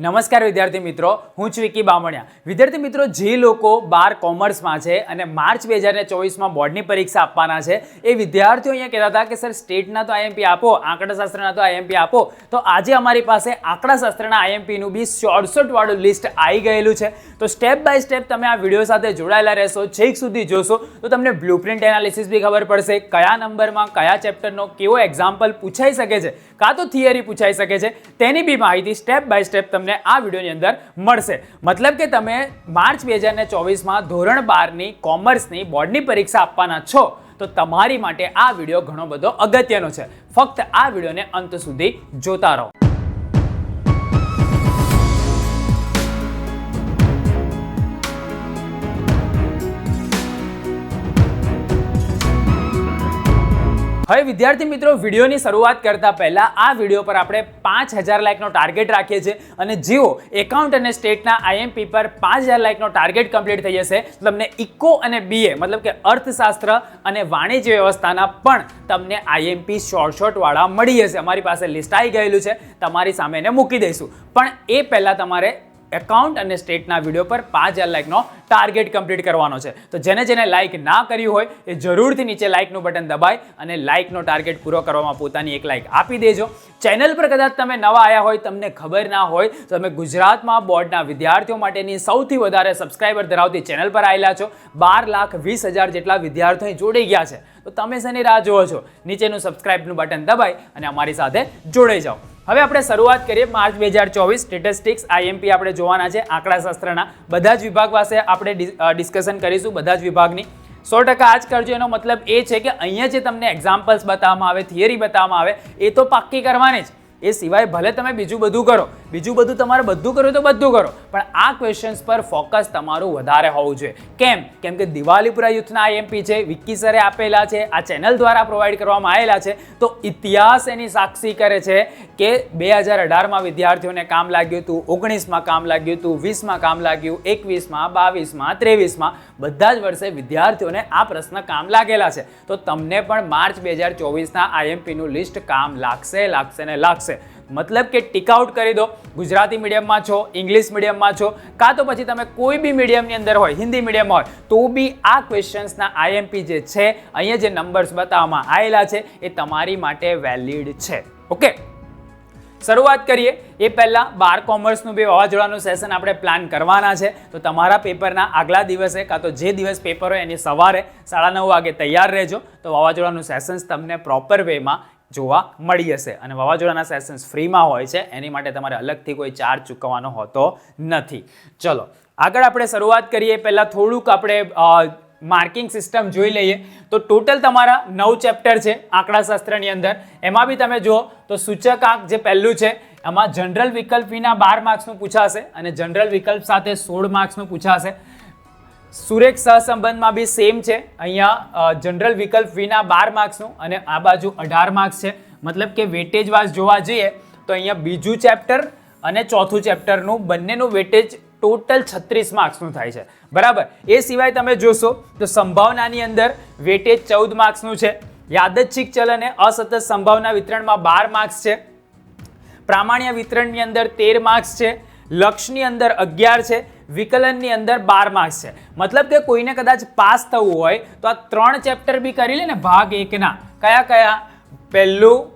નમસ્કાર વિદ્યાર્થી મિત્રો, હું છું વિકી બામણિયા. વિદ્યાર્થી મિત્રો, જે લોકો 12 કોમર્સમાં છે અને માર્ચ 2024માં બોર્ડની પરીક્ષા આપવાના છે, એ વિદ્યાર્થીઓ અહીંયા કહેતા હતા કે સર સ્ટેટના તો આઈએમપી આપો, આંકડાશાસ્ત્રના તો આઈએમપી આપો. તો આજે અમારી પાસે આંકડાશાસ્ત્રના આઈએમપીનું બી 67 વાળું લિસ્ટ આવી ગયેલું છે. તો સ્ટેપ બાય સ્ટેપ તમે આ વિડીયો સાથે જોડાયેલા રહેશો, છેક સુધી જોશો તો તમને બ્લુપ્રિન્ટ એનાલિસિસ બી ખબર પડશે, કયા નંબરમાં કયા ચેપ્ટરનો કેવો એક્ઝામ્પલ પૂછાઈ શકે છે, કાં તો થિયરી પૂછાઈ શકે છે, તેની બી માહિતી સ્ટેપ બાય સ્ટેપ તમને આ વિડીયોની અંદર મળશે. મતલબ કે તમે માર્ચ 2024માં ધોરણ 12ની કોમર્સની બોર્ડની પરીક્ષા આપવાના છો તો તમારી માટે આ વિડીયો ઘણો બધો અગત્યનો છે. ફક્ત આ વિડીયોને અંત સુધી જોતા રહો. હવે વિદ્યાર્થી મિત્રો, વિડીયોની શરૂઆત કરતા પહેલા આ વિડીયો પર આપણે 5000 લાઇકનો ટાર્ગેટ રાખીએ છીએ અને જેઓ એકાઉન્ટ અને સ્ટેટના આઈએમપી પર 5000 લાઇકનો ટાર્ગેટ કમ્પ્લીટ થઈ જશે તો તમને ઇકો અને બીએ મતલબ કે અર્થશાસ્ત્ર અને વાણિજ્ય વ્યવસ્થાના પણ તમને આઈએમપી શોર્ટ વાળા મળી જશે. અમારી પાસે લિસ્ટ આવી ગયેલું છે, તમારી સામે એને મૂકી દઈશું. પણ એ પહેલા તમારે એકાઉન્ટ અને સ્ટેટના વિડીયો પર 5000 લાઇકનો ટાર્ગેટ કમ્પ્લીટ કરવાનો છે. તો જેને લાઇક ના કર્યું હોય એ જરૂરથી નીચે લાઇકનું બટન દબાઈ અને લાઇકનો ટાર્ગેટ પૂરો કરવામાં પોતાની એક લાઇક આપી દેજો. ચેનલ પર કદાચ તમે નવા આવ્યા હોય, તમને ખબર ના હોય તો તમે ગુજરાતમાં બોર્ડના વિદ્યાર્થીઓ માટેની સૌથી વધારે સબસ્ક્રાઇબર ધરાવતી ચેનલ પર આવેલા છો. 12,20,000 જેટલા વિદ્યાર્થીઓ જોડાઈ ગયા છે. તો તમે શેની રાહ જુઓ છો? નીચેનું સબસ્ક્રાઇબનું બટન દબાઈ અને અમારી સાથે જોડાઈ જાઓ. હવે આપણે શરૂઆત કરીએ. માર્ચ 2024 સ્ટેટિસ્ટિક્સ આઈએમપી આપણે જોવાના છે. આંકડાશાસ્ત્રના બધા જ વિભાગ પાસે આપણે ડિસ્કશન કરીશું, બધા જ વિભાગની. 100% આ જ કરજો. એનો મતલબ એ છે કે અહીંયા જે તમને એક્ઝામ્પલ્સ બતાવવામાં આવે, થિયરી બતાવવામાં આવે, એ તો પાક્કી કરવાની જ. એ સિવાય ભલે તમે બીજું બધું કરો, બીજું બધું તમારે બધું કરવું તો બધું કરો, પણ આ ક્વેશ્ચન્સ પર ફોકસ તમારું વધારે હોવું જોઈએ. કેમ કે દિવાલીપુરા યુથના આઈએમપી છે, વિક્કી સરે આપેલા છે, આ ચેનલ દ્વારા પ્રોવાઈડ કરવામાં આવેલા છે. તો ઇતિહાસ એની સાક્ષી કરે છે કે 2018માં વિદ્યાર્થીઓને કામ લાગ્યું હતું, 19માં કામ લાગ્યું હતું, 20માં કામ લાગ્યું, 21માં, 22માં, 23માં, બધા જ વર્ષે વિદ્યાર્થીઓને આ પ્રશ્ન કામ લાગેલા છે. તો તમને પણ માર્ચ 2024ના આઈએમપીનું લિસ્ટ કામ લાગશે ને લાગશે. મતલબ કે ટીક આઉટ કરી દો. ગુજરાતી મીડિયમમાં છો, ઇંગ્લિશ મીડિયમમાં છો, કાં તો પછી તમે કોઈ બી મીડિયમની અંદર હોય, હિન્દી મીડિયમમાં હોય, તો બી આ ક્વેશ્ચન્સના આઈએમપી જે છે, અહીંયા જે નંબર્સ બતાવવામાં આવેલા છે એ તમારી માટે વેલિડ છે. ઓકે, શરૂઆત કરીએ. એ પહેલા 12 કોમર્સનું બી વાવાઝોડાનું સેશન આપણે પ્લાન કરવાના છે. તો તમારા પેપરના આગલા દિવસે કાં તો જે દિવસ પેપર હોય એની સવારે 9:30 વાગે તૈયાર રહેજો. તો વાવાઝોડાનું સેશન્સ તમને પ્રોપર વેમાં જોવા મળી જશે. અને વાવાઝોડાના સેશન્સ ફ્રીમાં હોય છે, એની માટે તમારે અલગથી કોઈ ચાર્જ ચૂકવવાનો હોતો નથી. ચલો આગળ આપણે શરૂઆત કરીએ. પહેલાં થોડુંક આપણે માર્કિંગ સિસ્ટમ જોઈ લઈએ. તો ટોટલ તમારા 9 ચેપ્ટર છે આંકડાશાસ્ત્રની અંદર. એમાં બી તમે જુઓ તો સૂચકાંક જે પહેલું છે એમાં જનરલ વિકલ્પ વિના 12 માર્ક્સનું પૂછાશે અને જનરલ વિકલ્પ સાથે 16 માર્ક્સનું પૂછાશે. સુરેખ સહસંબંધમાં બી સેમ છે. અહીંયા જનરલ વિકલ્પ વિના 12 માર્ક્સનું અને આ બાજુ 18 માર્ક્સ છે. મતલબ કે વેટેજ વાઇઝ જોવા જઈએ તો અહીંયા બીજું ચેપ્ટર અને ચોથું ચેપ્ટરનું બંનેનું વેટેજ ટોટલ 36 માર્ક્સનું થાય છે. બરાબર. એ સિવાય તમે જોશો તો સંભાવનાની અંદર વેટેજ 14 માર્ક્સનું છે. યાદચ્છિક ચલ અને અસતત સંભાવના વિતરણમાં 12 માર્ક્સ છે. પ્રામાણ્ય વિતરણની અંદર 13 માર્ક્સ છે. લક્ષની અંદર 11 છે. વિકલનની અંદર 12 માર્ક્સ છે. મતલબ કે કોઈને કદાચ પાસ થવું હોય તો આ 3 ચેપ્ટર બી કરી લે ને ભાગ 1ના. કયા? પહેલું,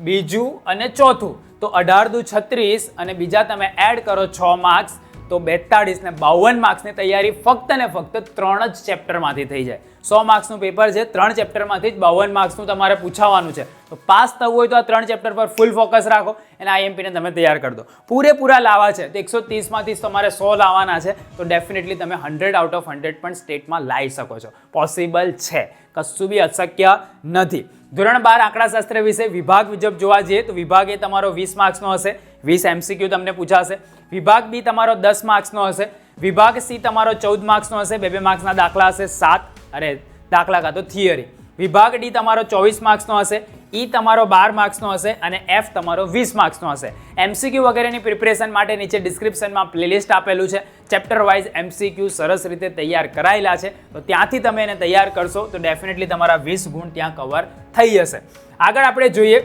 બીજું અને ચોથું. તો 18 દુ 36 અને બીજા તમે એડ કરો 6 માર્ક્સ, તો 42 ને 52 માર્ક્સની તૈયારી ફક્ત ને ફક્ત 3 જ ચેપ્ટરમાંથી થઈ જાય. 100 માર્ક્સનું પેપર છે, 3 ચેપ્ટરમાંથી જ 52 માર્ક્સનું તમારે પૂછાવાનું છે. તો પાસ થવું હોય તો આ 3 ચેપ્ટર પર ફૂલ ફોકસ રાખો અને આઈએમપીને તમે તૈયાર કરી દો. પૂરેપૂરા લાવવા છે તો 130માંથી તમારે 100 લાવવાના છે. તો ડેફિનેટલી તમે 100 આઉટ ઓફ 100 પણ સ્ટેટમાં લાવી શકો છો. પોસિબલ છે, કશું બી અશક્ય નથી. ધોરણ 12 આંકડાશાસ્ત્ર વિશે વિભાગ મુજબ જોવા જઈએ તો વિભાગ એ તમારો 20 માર્ક્સનો હશે. 20 MCQ તમને પૂછાશે. વિભાગ બી તમારો 10 માર્ક્સનો હશે. વિભાગ સી તમારો 14 માર્ક્સનો હશે. 2 માર્ક્સના દાખલા હશે 7 દાખલા કાં તો થિયરી. વિભાગ ડી તમારો 24 માર્ક્સનો હશે. ઈ તમારો 12 માર્ક્સનો હશે અને એફ તમારો 20 માર્ક્સનો હશે. MCQ વગેરેની પ્રિપરેશન માટે નીચે ડિસ્ક્રિપ્શનમાં પ્લેલિસ્ટ આપેલું છે. ચેપ્ટર વાઇઝ MCQ સરસ રીતે તૈયાર કરાયેલા છે. તો ત્યાંથી તમે એને તૈયાર કરશો તો ડેફિનેટલી તમારા 20 ગુણ ત્યાં કવર થઈ જશે. આગળ આપણે જોઈએ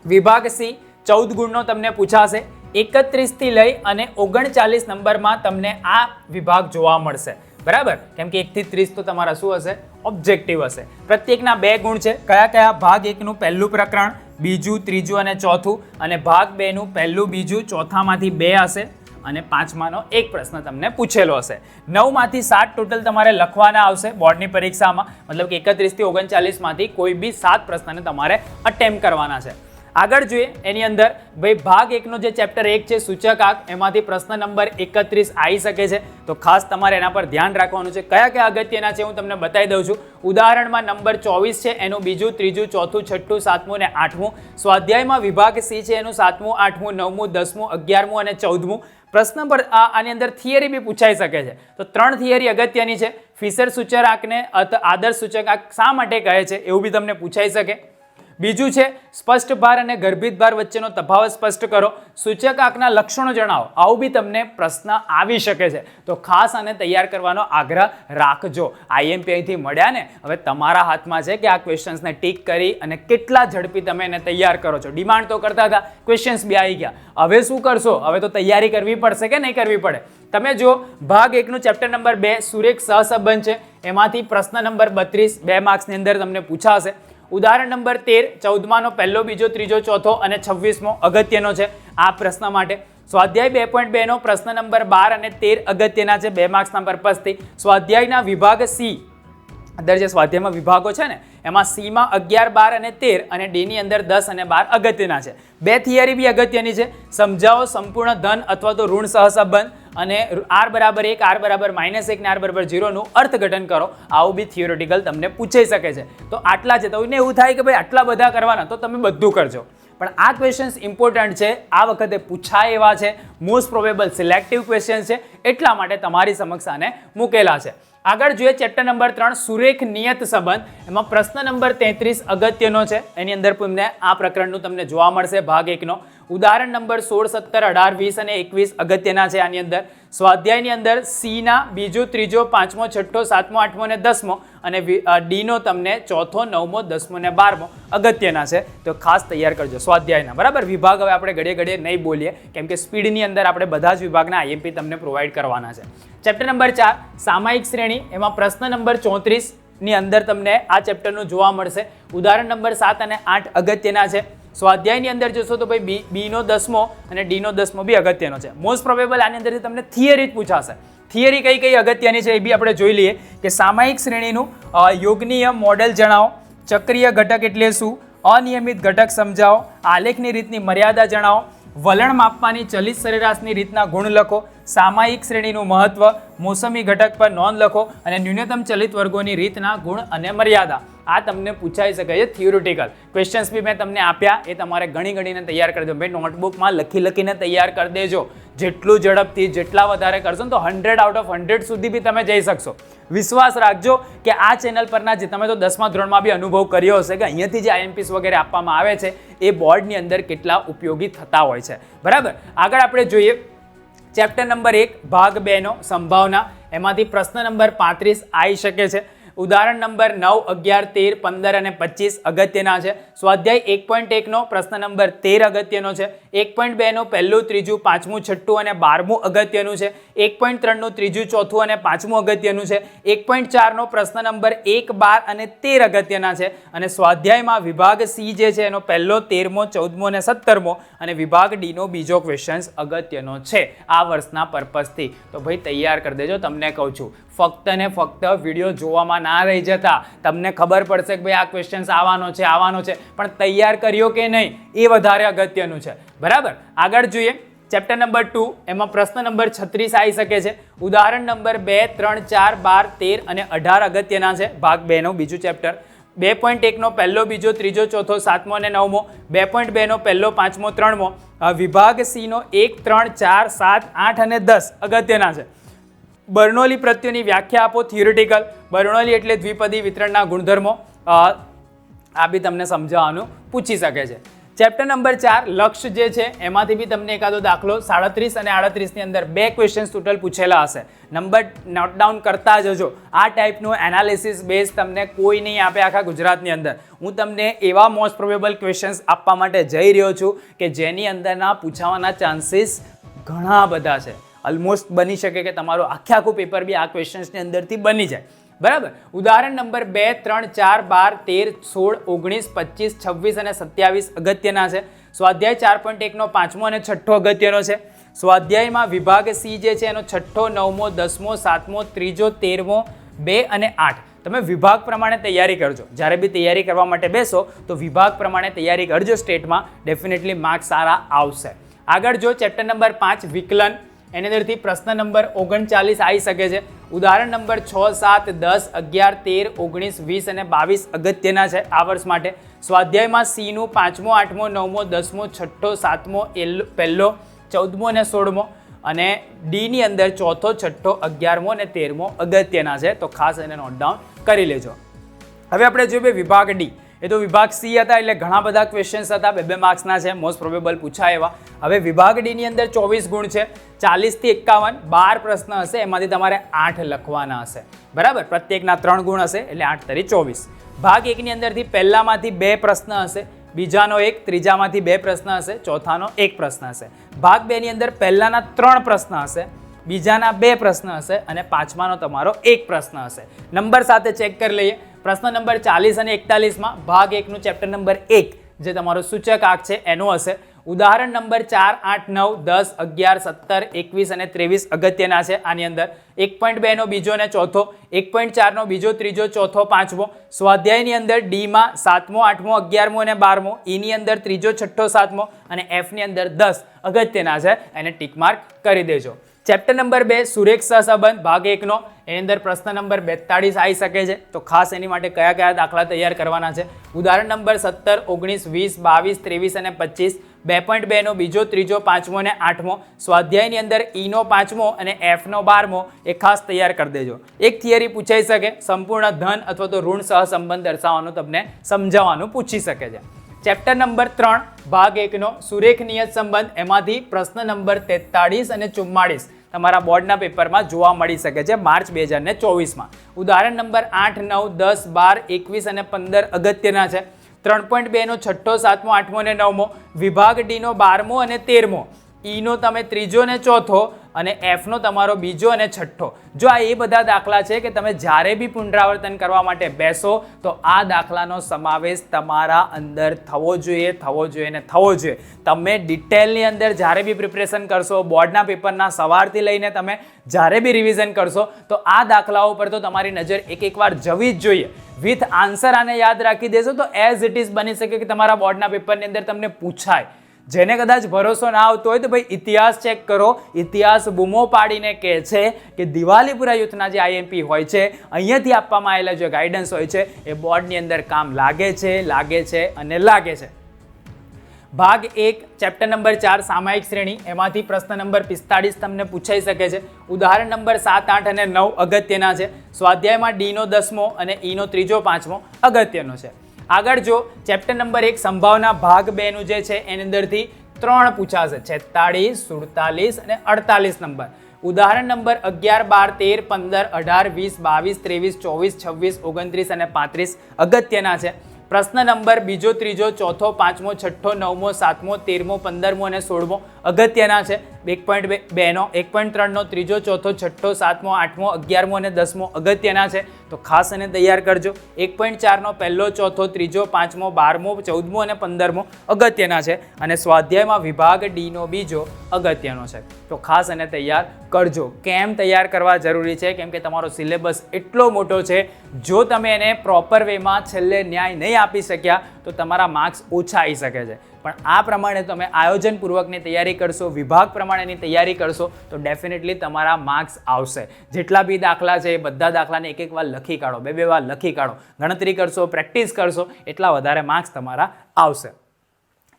વિભાગ સી 14 ગુણનો તમને પૂછાશે. 31 થી લઈ અને 39 નંબરમાં તમને આ વિભાગ જોવા મળશે, બરાબર, કેમ કે 1 થી 30 તો તમારા શું હશે, ઓબ્જેક્ટિવ હશે. પ્રત્યેકના 2 ગુણ છે. કયા કયા? ભાગ 1 નું પહેલું પ્રકરણ, બીજું, ત્રીજું અને ચોથું, અને ભાગ 2 નું પહેલું, બીજું, ચોથામાંથી 2 હશે અને 5માનો એક પ્રશ્ન તમને પૂછેલો હશે. 9માંથી 7 ટોટલ તમારે લખવાના આવશે બોર્ડની પરીક્ષામાં, મતલબ કે 31 થી 39 માંથી કોઈ બી 7 પ્રશ્નને તમારે અટેમ્પ કરવાના છે. આગળ જોઈએ એની અંદર ભાઈ ભાગ 1નો જે ચેપ્ટર 1 છે સૂચકાંક, એમાંથી પ્રશ્ન નંબર 31 આવી શકે છે, તો ખાસ તમારે એના પર ધ્યાન રાખવાનું છે. કયા કયા અગત્યના છે હું તમને બતાવી દઉં છું. ઉદાહરણમાં નંબર 24 છે એનું બીજું, ત્રીજું, ચોથું, છઠ્ઠું, 7મું અને 8મું. સ્વાધ્યાયમાં વિભાગ C છે એનું 7મું, 8મું, 9મું, 10મું, 11મું અને 14મું. પ્રશ્ન પર આની અંદર થિયરી બી પૂછાઈ શકે છે, તો 3 થિયરી અગત્યની છે. ફિશર સૂચકાંકને આદર્શ સૂચકાંક શા માટે કહે છે એવું બી તમને પૂછાઈ શકે. બીજું છે સ્પષ્ટ ભાર અને ગર્ભિત ભાર વચ્ચેનો તફાવત સ્પષ્ટ કરો. સૂચકાંકના લક્ષણો જણાવો, આવું બી તમને પ્રશ્ન આવી શકે છે, તો ખાસ આને તૈયાર કરવાનો આગ્રહ રાખજો. IMP અહીંથી મળ્યા ને, હવે તમારા હાથમાં છે કે આ ક્વેશ્ચન્સને ટીક કરી અને કેટલા ઝડપી તમે એને તૈયાર કરો છો. ડિમાન્ડ તો કરતા હતા, ક્વેશ્ચન્સ બી આવી ગયા, હવે શું કરશો? હવે તો તૈયારી કરવી પડશે કે નહીં કરવી પડે? તમે જો ભાગ 1નું ચેપ્ટર નંબર 2 સુરેખ સહસંબંધ છે, એમાંથી પ્રશ્ન નંબર 32 2 માર્ક્સની અંદર તમને પૂછાશે. ઉદાહરણ નંબર 13 14માનો પહેલો, બીજો, ત્રીજો, ચોથો અને 26મો અગત્યનો છે આ પ્રશ્ન માટે. સ્વાધ્યાય 2.2 નો પ્રશ્ન નંબર 12 અને 13 અગત્યના છે 2 માર્ક્સના પર્પઝ થી. સ્વાધ્યાયના વિભાગ C અંદર જે સ્વાધ્યાયમાં વિભાગો છે ને એમાં C માં 11, 12 અને 13 અને D ની અંદર 10 અને 12 અગત્યના છે. 2 થિયરી બી અગત્યની છે. સમજાવો સંપૂર્ણ ધન અથવા તો ઋણ સહસંબંધ અને r બરાબર 1, r બરાબર -1 ને r બરાબર 0 નું અર્થઘટન કરો. આવું બી થિયોરેટિકલ તમને પૂછાઈ શકે છે. તો આટલા છે, તો એને એવું થાય કે ભાઈ આટલા બધા કરવાના, તો તમે બધું કરજો. પણ આ ક્વેશ્ચન્સ ઇમ્પોર્ટન્ટ છે, આ વખતે પૂછાય એવા છે, મોસ્ટ પ્રોબેબલ સિલેક્ટિવ ક્વેશ્ચન છે, એટલા માટે તમારી સમક્ષ આને મૂકેલા છે. આગળ જોઈએ ચેપ્ટર નંબર 3 સુરેખ નિયત સંબંધ. એમાં પ્રશ્ન નંબર 33 અગત્યનો છે, એની અંદર તમને આ પ્રકરણનું તમને જોવા મળશે ભાગ 1નો. ઉદાહરણ નંબર 16, 17, 18, 20 અને 21 અગત્યના છે આની અંદર. સ્વાધ્યાયની અંદર C ના બીજો, ત્રીજો, 5મો, 6ઠ્ઠો, 7મો, 8મો અને 10મો અને D નો તમને 4થો, 9મો, 10મો અને 12મો અગત્યના છે, તો ખાસ તૈયાર કરજો સ્વાધ્યાયના, બરાબર. વિભાગ હવે આપણે ઘડીએ ઘડીએ નહીં બોલીએ, કેમ કે સ્પીડની અંદર આપણે બધા જ વિભાગના IMP તમને પ્રોવાઈડ કરવાના છે. ચેપ્ટર નંબર 4 સામાયિક શ્રેણી, એમાં પ્રશ્ન નંબર 34 ની અંદર તમને આ ચેપ્ટરનું જોવા મળશે. ઉદાહરણ નંબર 7 અને 8 અગત્યના છે. સ્વાધ્યાયની અંદર જોશો તો ભાઈ B નો 10મો અને D નો 10મો બી અગત્યનો છે. મોસ્ટ પ્રોબેબલ આની અંદરથી તમને થિયરી જ પૂછાશે. થિયરી કઈ કઈ અગત્યની છે એ બી આપણે જોઈ લઈએ કે સામાયિક શ્રેણીનું યોગનીય મોડેલ જણાવો, ચક્રીય ઘટક એટલે શું, અનિયમિત ઘટક સમજાવો, આલેખની રીતની મર્યાદા જણાવો, વલણ માપવાની ચલિત સરેરાશની રીતના ગુણ લખો, સામાયિક શ્રેણીનું મહત્વ, મોસમી ઘટક પર નોંધ લખો અને ન્યૂનતમ ચલિત વર્ગોની રીતના ગુણ અને મર્યાદા. આ તમને પૂછાઈ શકે છે થિયોરિટિકલ ક્વેશ્ચન્સ બી મેં તમને આપ્યા, એ તમારે ગણીને તૈયાર કરી દો. ભાઈ નોટબુકમાં લખીને તૈયાર કરી દેજો. જેટલું ઝડપથી જેટલા વધારે કરશો ને તો 100 આઉટ ઓફ 100 સુધી બી તમે જઈ શકશો. વિશ્વાસ રાખજો કે આ ચેનલ પરના જે તમે તો 10મા ધોરણમાં બી અનુભવ કર્યો હશે કે અહીંયાથી જે IMPs વગેરે આપવામાં આવે છે એ બોર્ડની અંદર કેટલા ઉપયોગી થતા હોય છે, બરાબર. આગળ આપણે જોઈએ ચેપ્ટર નંબર 1 ભાગ 2 નો સંભાવના, એમાંથી પ્રશ્ન નંબર 35 આવી શકે છે. ઉદાહરણ નંબર 9, 11, 13, 15 અને 25 અગત્યના છે. સ્વાધ્યાય 1.1 નો પ્રશ્ન નંબર 13 અગત્યનો છે. 1.2 નો પહેલું, ત્રીજું, 5મું, 6ઠ્ઠું અને 12મું અગત્યનું છે. 1.3 નું ત્રીજું, ચોથું અને 5મું અગત્યનું છે. 1.4 નો પ્રશ્ન નંબર 1, 12 અને 13 અગત્યના છે. અને સ્વાધ્યાયમાં વિભાગ C જે છે એનો પહેલો, 13મો, 14મો અને 17મો અને વિભાગ D નો બીજો ક્વેશ્ચન અગત્યનો છે આ વર્ષના પર્પઝથી. તો ભાઈ તૈયાર કરી દેજો. તમને કહું છું ફક્ત ને ફક્ત વિડીયો જોવામાં ના રહી જતા. તમને ખબર પડશે કે ભાઈ આ ક્વેશ્ચન્સ આવવાનો છે, પણ તૈયાર કર્યો કે નહીં એ વધારે અગત્યનું છે, બરાબર. આગળ જોઈએ ચેપ્ટર નંબર 2, એમાં પ્રશ્ન નંબર 36 આવી શકે છે. ઉદાહરણ નંબર 2, 3, 4, 12, 13 અને 18 અગત્યના છે. ભાગ 2 નો બીજું ચેપ્ટર. 2.1 નો પહેલો, બીજો, ત્રીજો, ચોથો, 7મો અને 9મો. 2.2 નો પહેલો, 5મો, 3મો. વિભાગ C નો 1, 3, 4, 7, 8 અને 10 અગત્યના છે. બર્નોલી પ્રત્યેની વ્યાખ્યા આપો થિયોરિટિકલ. બર્નોલી એટલે દ્વિપદી વિતરણના ગુણધર્મો. આ બી તમને સમજાવવાનું પૂછી શકે છે. ચેપ્ટર નંબર 4 લક્ષ્ય જે છે એમાંથી બી તમને એકાદો દાખલો 37 અને 38 ની અંદર 2 ક્વેશ્ચન્સ ટોટલ પૂછેલા હશે. નંબર નોટ ડાઉન કરતા જજો. આ ટાઈપનું એનાલિસિસ બેઝ તમને કોઈ નહીં આપે આખા ગુજરાતની અંદર. હું તમને એવા મોસ્ટ પ્રોબેબલ ક્વેશ્ચન્સ આપવા માટે જઈ રહ્યો છું કે જેની અંદરના પૂછાવાના ચાન્સીસ ઘણા બધા છે. ઓલમોસ્ટ બની શકે કે તમારું આખું પેપર બી આ ક્વેશ્ચન્સની અંદરથી બની જાય. બરાબર. ઉદાહરણ નંબર 2, 3, 4, 12, 13, 16, 25, 26 અને 27 અગત્યના છે. સ્વાધ્યાય 4.1 નો 5મો અને 6ઠ્ઠો અગત્યનો છે. સ્વાધ્યાયમાં વિભાગ સી જે છે એનો 6ઠ્ઠો, 9મો, 10મો, 7મો, 3જો, 13મો, 2 અને 8 તમે વિભાગ પ્રમાણે તૈયારી કરજો. જ્યારે બી તૈયારી કરવા માટે બેસો તો વિભાગ પ્રમાણે તૈયારી કરજો. સ્ટેટમાં ડેફિનેટલી માર્ક્સ સારા આવશે. આગળ જો ચેપ્ટર નંબર 5 વિકલન, એની અંદરથી પ્રશ્ન નંબર 39 આવી શકે છે. ઉદાહરણ નંબર 6, 7, 10, 11, 13, 19, 20 અને 22 અગત્યના છે આ વર્ષ માટે. સ્વાધ્યાયમાં સીનું 5મો, 8મો, 9મો, 10મો, 6ઠ્ઠો, 7મો, પહેલો, 14મો અને 16મો અને ડીની અંદર 4થો, 6ઠ્ઠો, 11મો અને 13મો અગત્યના છે. તો ખાસ એને નોટ ડાઉન કરી લેજો. હવે આપણે જોઈએ વિભાગ ડી. એ તો વિભાગ સી હતા એટલે ઘણા બધા ક્વેશ્ચન્સ હતા, 2 માર્ક્સના છે, મોસ્ટ પ્રોબેબલ પૂછાય એવા. હવે વિભાગ ડી ની અંદર 24 ગુણ છે, 40 થી 51, 12 પ્રશ્ન હશે, એમાંથી તમારે 8 લખવાના હશે. બરાબર. પ્રત્યેકના 3 ગુણ હશે એટલે 8 તરી 24. ભાગ 1 ની અંદરથી પહેલામાંથી 2 પ્રશ્ન હશે, બીજાનો 1, ત્રીજામાંથી 2 પ્રશ્ન હશે, ચોથાનો 1 પ્રશ્ન હશે. ભાગ 2 ની અંદર પહેલાના 3 પ્રશ્ન હશે, બીજાના 2 પ્રશ્ન હશે અને પાંચમાનો તમારો 1 પ્રશ્ન હશે. નંબર સાથે ચેક કરી લઈએ. પ્રશ્ન નંબર 40 અને 41માં ભાગ 1નું ચેપ્ટર નંબર 1 જે તમારો સૂચક આંક છે એનો હશે. ઉદાહરણ નંબર 4, 8, 9, 10, 11, 17, 21 અને 23 અગત્યના છે આની અંદર. 1.2 નો બીજો અને ચોથો, 1.4 નો બીજો, ત્રીજો, ચોથો, પાંચમો. સ્વાધ્યાયની અંદર ડીમાં 7મો, 8મો, 11મો અને 12મો, ઈની અંદર 3જો, 6ઠ્ઠો, 7મો અને એફની અંદર 10 અગત્યના છે. એને ટીક માર્ક કરી દેજો. ચેપ્ટર નંબર 2 સુરેખ સહસંબંધ ભાગ 1નો, એની અંદર પ્રશ્ન નંબર 42 આવી શકે છે. તો ખાસ એની માટે કયા કયા દાખલા તૈયાર કરવાના છે. ઉદાહરણ નંબર 17, 19, 20, 22, 23 અને 25, 2.2 નો બીજો, ત્રીજો, પાંચમો અને 8મો. સ્વાધ્યાયની અંદર ઈનો 5મો અને એફનો 12મો એ ખાસ તૈયાર કરી દેજો. એક થિયરી પૂછાઈ શકે, સંપૂર્ણ ધન અથવા તો ઋણ સહસંબંધ દર્શાવવાનું તમને સમજાવવાનું પૂછી શકે છે. ચેપ્ટર નંબર 3 ભાગ 1નો સુરેખ નિયત સંબંધ, એમાંથી પ્રશ્ન નંબર 43 અને 44 તમારા બોર્ડના પેપરમાં જોવા મળી શકે છે માર્ચ 2024માં. ઉદાહરણ નંબર 8, 9, 10, 12, 21 અને 15 અગત્યના છે. 3.2 નો 6ઠ્ઠો, 7મો, 8મો અને 9મો. વિભાગ ડીનો 12મો અને 13મો. ઈનો તમે ત્રીજો અને ચોથો અને એફનો તમારો બીજો અને છઠ્ઠો. જો આ એ બધા દાખલા છે કે તમે જ્યારે બી પુનરાવર્તન કરવા માટે બેસો તો આ દાખલાનો સમાવેશ તમારા અંદર થવો જોઈએ ને થવો જોઈએ. તમે ડિટેલની અંદર જ્યારે બી પ્રિપરેશન કરશો, બોર્ડના પેપરના સવારથી લઈને તમે જ્યારે બી રિવિઝન કરશો તો આ દાખલાઓ પર તો તમારી નજર એક વાર જવી જ જોઈએ. વિથ આન્સર આને યાદ રાખી દેશો તો એઝ ઇટ ઇઝ બની શકે કે તમારા બોર્ડના પેપરની અંદર તમને પૂછાય. જેને કદાચ ભરોસો ના આવતો હોય તો ભાઈ ઇતિહાસ ચેક કરો. ઇતિહાસ બૂમો પાડીને કહે છે કે દિવાલીપુરા યુથના જે આઈએમપી હોય છે, અહીંયાથી આપવામાં આવેલા જે ગાઈડન્સ હોય છે એ બોર્ડની અંદર કામ લાગે છે અને લાગે છે. ભાગ 1 ચેપ્ટર નંબર 4 સામાયિક શ્રેણી, એમાંથી પ્રશ્ન નંબર 45 તમને પૂછાઈ શકે છે. ઉદાહરણ નંબર 7, 8 અને 9 અગત્યના છે. સ્વાધ્યાયમાં ડીનો 10મો અને ઈનો ત્રીજો, પાંચમો અગત્યનો છે. આગળ જો ચેપ્ટર નંબર 1 સંભાવના ભાગ 2 નું જે છે એની અંદરથી 3 પૂછાશે, 46, 47 અને 48 નંબર. ઉદાહરણ નંબર 11, 12, 13, 15, 18, 22, 23, 24, 26, 29 અને 35 અગત્યના છે. પ્રશ્ન નંબર બીજો, ત્રીજો, ચોથો, પાંચમો, છઠ્ઠો, 9મો, 7મો, 13મો, 15મો અને 16મો અગત્યના છે. 1.2 નો, 1.3 નો ત્રીજો, ચોથો, છઠ્ઠો, 7મો, 8મો, 11મો અને 10મો અગત્યના છે. તો ખાસ એને તૈયાર કરજો. 1.4 નો પહેલો, ચોથો, ત્રીજો, પાંચમો, 12મો, 14મો અને 15મો અગત્યના છે. અને સ્વાધ્યાયમાં વિભાગ ડી નો બીજો અગત્યનો છે. તો ખાસ એને તૈયાર કરજો. કેમ તૈયાર કરવા જરૂરી છે? કેમ કે તમારો સિલેબસ એટલો મોટો છે. જો તમે એને પ્રોપર વેમાં છેલ્લે ન્યાય નહીં આપી શક્યા તો તમારા માર્ક્સ ઓછા આવી શકે છે. પણ આ પ્રમાણે તમે આયોજનપૂર્વકની તૈયારી કરશો, વિભાગ પ્રમાણેની તૈયારી કરશો તો ડેફિનેટલી તમારા માર્ક્સ આવશે. જેટલા બી દાખલા છે એ બધા દાખલાને એક વાર લખી કાઢો, 2 વાર લખી કાઢો, ગણતરી કરશો, પ્રેક્ટિસ કરશો, એટલા વધારે માર્ક્સ તમારા આવશે.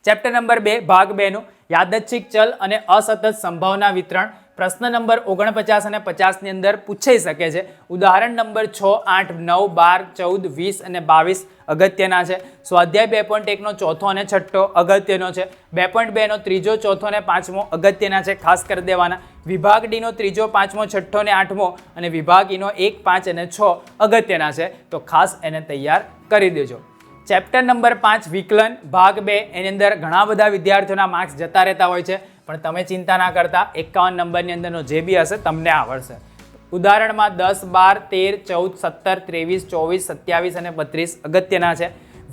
ચેપ્ટર નંબર 2 ભાગ 2નું યાદચ્છિક ચલ અને અસતત સંભાવના વિતરણ, પ્રશ્ન નંબર 49 અને 50 ની અંદર પૂછાઈ શકે છે. ઉદાહરણ નંબર 6, 8, 9, 12, 14, 20 અને 22 અગત્યના છે. સ્વાધ્યાય 2.1 નો ચોથો અને છઠ્ઠો અગત્યનો છે. 2.2 નો ત્રીજો, ચોથો અને પાંચમો અગત્યના છે, ખાસ કરી દેવાના. વિભાગ ડી નો ત્રીજો, પાંચમો, છઠ્ઠો અને આઠમો અને વિભાગ ઈ નો 1, 5 અને 6 અગત્યના છે, તો ખાસ એને તૈયાર કરી દેજો. ચેપ્ટર નંબર 5 વિકલન ભાગ 2, એની અંદર ઘણા બધા વિદ્યાર્થીઓના માર્ક્સ જતા રહેતા હોય છે, પણ તમે ચિંતા ના કરતા, 51 નંબરની અંદરનો જે બી હશે તમને આવડશે. ઉદાહરણમાં 10, 12, 13, 14, 17, 23, 24 અને 32 અગત્યના છે.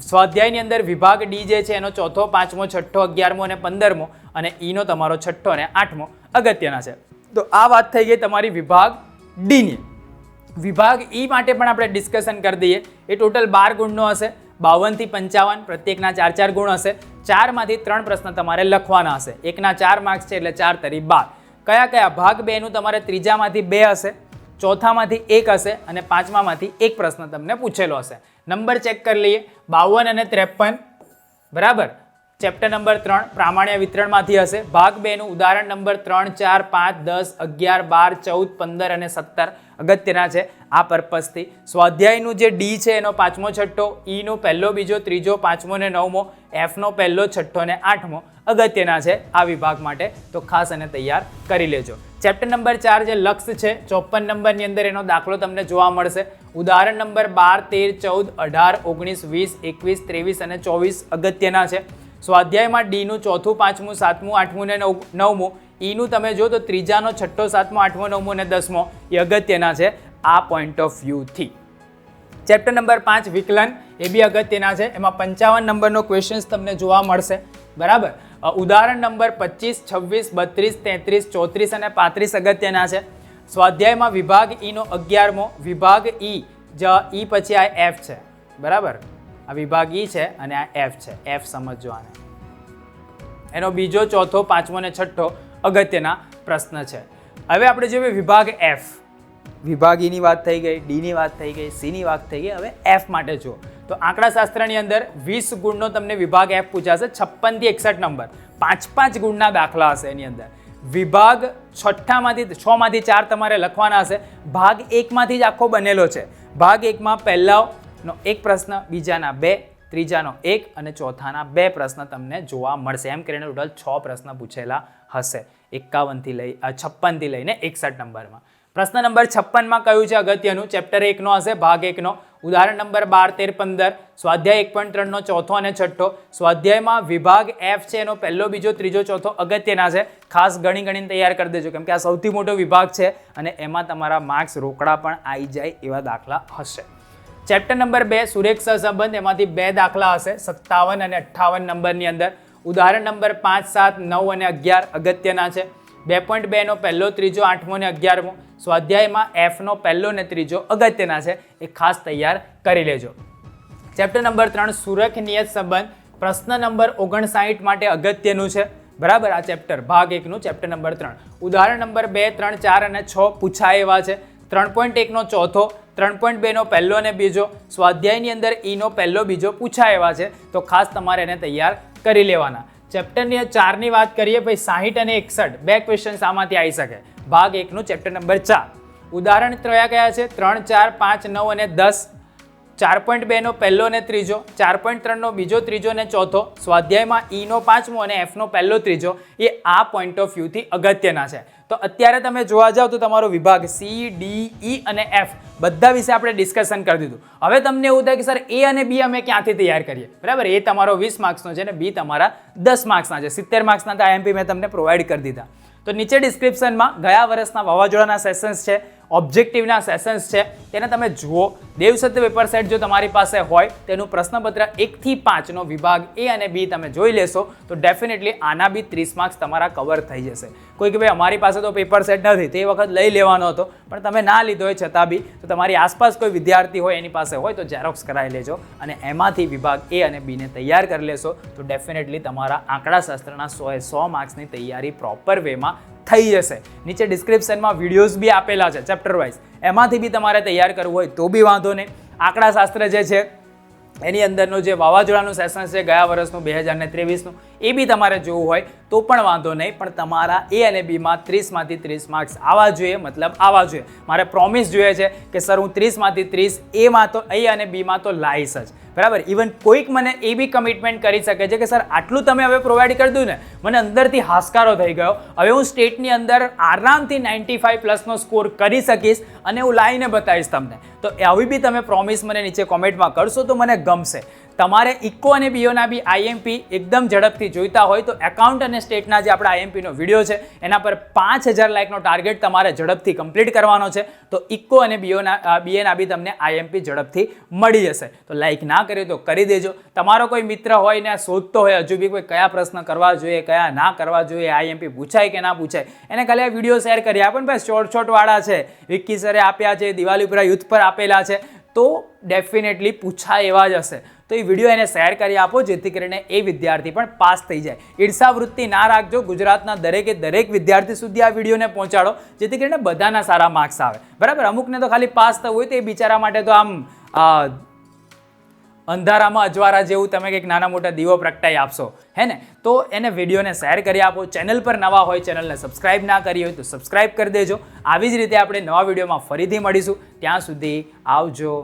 સ્વાધ્યાયની અંદર વિભાગ ડી જે છે એનો ચોથો, પાંચમો, છઠ્ઠો, 11મો અને 15મો અને ઈનો તમારો છઠ્ઠો અને આઠમો અગત્યના છે. તો આ વાત થઈ ગઈ તમારી વિભાગ ડીની. વિભાગ ઈ માટે પણ આપણે ડિસ્કશન કરી દઈએ. એ ટોટલ 12 ગુણનો હશે. 52 થી 55, પ્રત્યેકના 4 ગુણ હશે. 4 માંથી 3 પ્રશ્ન તમારે લખવાના હશે. એકના 4 માર્ક્સ છે એટલે 4 તરી 12. કયા કયા? ભાગ 2 નું તમારે ત્રીજામાંથી 2 હશે, ચોથામાંથી 1 હશે અને પાંચમામાંથી 1 પ્રશ્ન તમને પૂછેલો હશે. નંબર ચેક કરી લઈએ. 52 અને 53, બરાબર. ચેપ્ટર નંબર 3 પ્રામાણ્ય વિતરણમાંથી હશે. ભાગ 2 નું ઉદાહરણ નંબર 3, 4, 5, 10, 11, 12, 14, 15 અને 17 અગત્યના છે આ પર્પઝથી. સ્વાધ્યાયનું જે ડી છે એનો પાંચમો, છઠ્ઠો, ઈ નો પહેલો, બીજો, ત્રીજો, પાંચમો અને નવમો, એફ નો પહેલો, છઠ્ઠો અને આઠમો અગત્યના છે આ વિભાગ માટે, તો ખાસ એને તૈયાર કરી લેજો. ચેપ્ટર નંબર 4 જે લક્ષ છે, 54 નંબરની અંદર એનો દાખલો તમને જોવા મળશે. ઉદાહરણ નંબર 12, 13, 14, 18, 19, 20, 21, 23 અને 24 અગત્યના છે. સ્વાધ્યાયમાં ડી નું ચોથું, પાંચમું, સાતમું, આઠમું અને નવમું, ઈનું તમે જો તો ત્રીજાનો, છઠ્ઠો, સાતમો, આઠમો, નવમો અને 10મો એ અગત્યના છે આ પોઈન્ટ ઓફ વ્યૂથી. ચેપ્ટર નંબર 5 વિકલન, એ બી અગત્યના છે. એમાં 55 નંબરનો ક્વેશ્ચન્સ તમને જોવા મળશે, બરાબર. ઉદાહરણ નંબર 25, 26, 32, 33, 34 અને 35 અગત્યના છે. સ્વાધ્યાયમાં વિભાગ ઈ નો 11મો, વિભાગ ઈ પછી આ એફ છે, બરાબર. આ વિભાગ ઈ છે અને આ એફ છે. એફ સમજો આને. એનો બીજો, ચોથો, પાંચમો અને છઠ્ઠો અગત્યના પ્રશ્ન છે. હવે આપણે જોઈએ વિભાગ એફ. વિભાગ ઈની વાત થઈ ગઈ, ડીની વાત થઈ ગઈ, સીની વાત થઈ ગઈ. હવે એફ માટે જુઓ તો આંકડાશાસ્ત્રની અંદર 20 ગુણનો તમને વિભાગ એફ પૂછાશે. 56 થી 61 નંબર, 5 ગુણના દાખલા હશે એની અંદર. વિભાગ છઠ્ઠામાંથી 6 માંથી 4 તમારે લખવાના હશે. ભાગ 1 માંથી જ આખો બનેલો છે. ભાગ 1માં પહેલાનો 1 પ્રશ્ન, બીજાના 2, ત્રીજાનો 1 અને ચોથાના 2 પ્રશ્ન તમને જોવા મળશે. એમ કરીને ટોટલ 6 પ્રશ્ન પૂછેલા હશે 56 થી લઈને 61 નંબરમાં. પ્રશ્ન નંબર 56માં કયું છે અગત્યનું? ચેપ્ટર 1 નો હશે, ભાગ 1 નો. ઉદાહરણ નંબર 12, 13, 15, સ્વાધ્યાય 1.3 નો ચોથો અને છઠ્ઠો. સ્વાધ્યાયમાં વિભાગ એફ છે એનો પહેલો, બીજો, ત્રીજો, ચોથો અગત્યના છે. ખાસ ગણીને તૈયાર કરી દેજો, કેમ કે આ સૌથી મોટો વિભાગ છે અને એમાં તમારા માર્ક્સ રોકડા પણ આવી જાય એવા દાખલા હશે. ચેપ્ટર નંબર 2 સુરેખ સહસંબંધ, એમાંથી 2 દાખલા હશે 57 અને 58 નંબરની અંદર. ઉદાહરણ નંબર 5, 7, 9 અને 11 અગત્યના છે. 2.2 નો પહેલો, ત્રીજો, આઠમો અને 11મો. સ્વાધ્યાયમાં એફ નો પહેલો અને ત્રીજો અગત્યના છે, એ ખાસ તૈયાર કરી લેજો. ચેપ્ટર નંબર 3 સુરેખ નિયત સંબંધ, પ્રશ્ન નંબર 59 માટે અગત્યનું છે, બરાબર. આ ચેપ્ટર ભાગ 1 નું ચેપ્ટર નંબર 3. ઉદાહરણ નંબર 2, 3, 4 અને 6 પૂછાય એવા છે. 3.1 નો ચોથો, 3.2 નો પહેલો અને બીજો. સ્વાધ્યાયની અંદર ઈ નો પહેલો, બીજો પૂછાય એવા છે, તો ખાસ તમારે એને તૈયાર કરી લેવાના. ચેપ્ટરની 4 ની વાત કરીએ ભાઈ, 60 અને 61 2 ક્વેશ્ચન આમાંથી આવી શકે. ભાગ 1 નું ચેપ્ટર નંબર 4. ઉદાહરણ કયા છે? 3, 4, 5, 9 અને 10. 4.2 નો પહેલો અને ત્રીજો, 4.3 નો બીજો, ત્રીજો અને ચોથો. સ્વાધ્યાયમાં ઈ નો પાંચમો અને એફ નો પહેલો, ત્રીજો એ આ પોઈન્ટ ઓફ વ્યૂથી અગત્યના છે. તો અત્યારે તમે જોવા જાવ તો તમારો વિભાગ સી, ડી, ઈ અને એફ બધા વિશે આપણે ડિસ્કશન કરી દીધું. હવે તમને એવું થાય કે સર એ અને બી અમે ક્યાંથી તૈયાર કરીએ, બરાબર. એ તમારો 20 માર્ક્સનો છે અને બી તમારા 10 માર્ક્સના છે. 70 માર્ક્સના તો આઈએમપી મેં તમને પ્રોવાઈડ કરી દીધા. તો નીચે ડિસ્ક્રિપ્શનમાં ગયા વર્ષના વાવાઝોડાના સેશન્સ છે, ઓબ્જેક્ટિવના સેશન્સ છે, તેને તમે જુઓ. દેવસત્ય પેપર સેટ જો તમારી પાસે હોય તેનું પ્રશ્નપત્ર 1 થી 5 નો વિભાગ એ અને બી તમે જોઈ લેશો તો ડેફિનેટલી આના બી 30 માર્ક્સ તમારા કવર થઈ જશે. કોઈ કે ભાઈ અમારી પાસે તો પેપર સેટ નથી, તે વખત લઈ લેવાનો હતો, પણ તમે ના લીધો હોય છતાં બી તો તમારી આસપાસ કોઈ વિદ્યાર્થી હોય એની પાસે હોય તો ઝેરોક્સ કરાવી લેજો અને એમાંથી વિભાગ એ અને બીને તૈયાર કરી લેશો તો ડેફિનેટલી તમારા આંકડાશાસ્ત્રના 100 માર્ક્સની તૈયારી પ્રોપર વેમાં થઈ જશે. નીચે ડિસ્ક્રિપ્શનમાં વિડીયોઝ બી આપેલા છે ચેપ્ટર વાઇઝ, એમાંથી બી તમારે તૈયાર કરવું હોય તો બી વાંધો નહીં. આંકડાશાસ્ત્ર જે છે એની અંદરનો જે વાવાઝોડાનું સેશન છે ગયા વર્ષનું 2023નું એ બી તમારે જોવું હોય તો પણ વાંધો નહીં, પણ તમારા એ અને બીમાં 30માંથી 30 માર્ક્સ આવવા જોઈએ, મતલબ આવવા જોઈએ. મારે પ્રોમિસ જોઈએ છે કે સર હું 30માંથી 30 એમાં તો એ અને બીમાં તો લાવીશ જ, બરાબર. ઇવન કોઈક મને એ બી કમિટમેન્ટ કરી શકે છે કે સર આટલું તમે હવે પ્રોવાઈડ કરી દઉં ને, મને અંદરથી હાશકારો થઈ ગયો, હવે હું સ્ટેટની અંદર આરામથી 95+ સ્કોર કરી શકીશ અને હું લાવીને બતાવીશ તમને. તો આવી બી તમે પ્રોમિસ મને નીચે કોમેન્ટમાં કરશો તો મને ગમશે. તમારે ઇકો અને બીઓના બી આઈએમપી એકદમ ઝડપથી જોઈતા હોય તો એકાઉન્ટ અને સ્ટેટના જે આપણા આઈએમપીનો વિડીયો છે એના પર 5000 લાઇકનો ટાર્ગેટ તમારે ઝડપથી કમ્પ્લીટ કરવાનો છે. તો ઇકો અને બીએના બી તમને આઈએમપી ઝડપથી મળી જશે. તો લાઇક ના કર્યો તો કરી દેજો. તમારો કોઈ મિત્ર હોય ને શોધતો હોય હજુ બી કોઈ કયા પ્રશ્ન કરવા જોઈએ, કયા ના કરવા જોઈએ, આઈએમપી પૂછાય કે ના પૂછાય, એને ખાલી આ વિડીયો શેર કરી આપો ને ભાઈ. શોર્ટ વાળા છે, વિક્કી સરે આપ્યા છે, દિવાળી ઉપર યુથ પર આપેલા છે, તો ડેફિનેટલી પૂછાય એવા જ હશે. તો એ વિડીયો એને શેર કરી આપો જેથી કરીને એ વિદ્યાર્થી પણ પાસ થઈ જાય. ઈર્ષાવૃત્તિ ના રાખજો. ગુજરાતના દરેક વિદ્યાર્થી સુધી આ વિડીયોને પહોંચાડો જેથી કરીને બધાના સારા માર્ક્સ આવે, બરાબર. અમુકને તો ખાલી પાસ થવું હોય તો એ બિચારા માટે તો આમ અંધારામાં અજવાળા જેવું તમે કંઈક નાના મોટા દીવો પ્રગટાઈ આપશો, હે ને. તો એને વિડીયોને શેર કરી આપો. ચેનલ પર નવા હોય, ચેનલને સબસ્ક્રાઇબ ના કરી હોય તો સબસ્ક્રાઇબ કરી દેજો. આવી જ રીતે આપણે નવા વિડીયોમાં ફરીથી મળીશું. ત્યાં સુધી આવજો.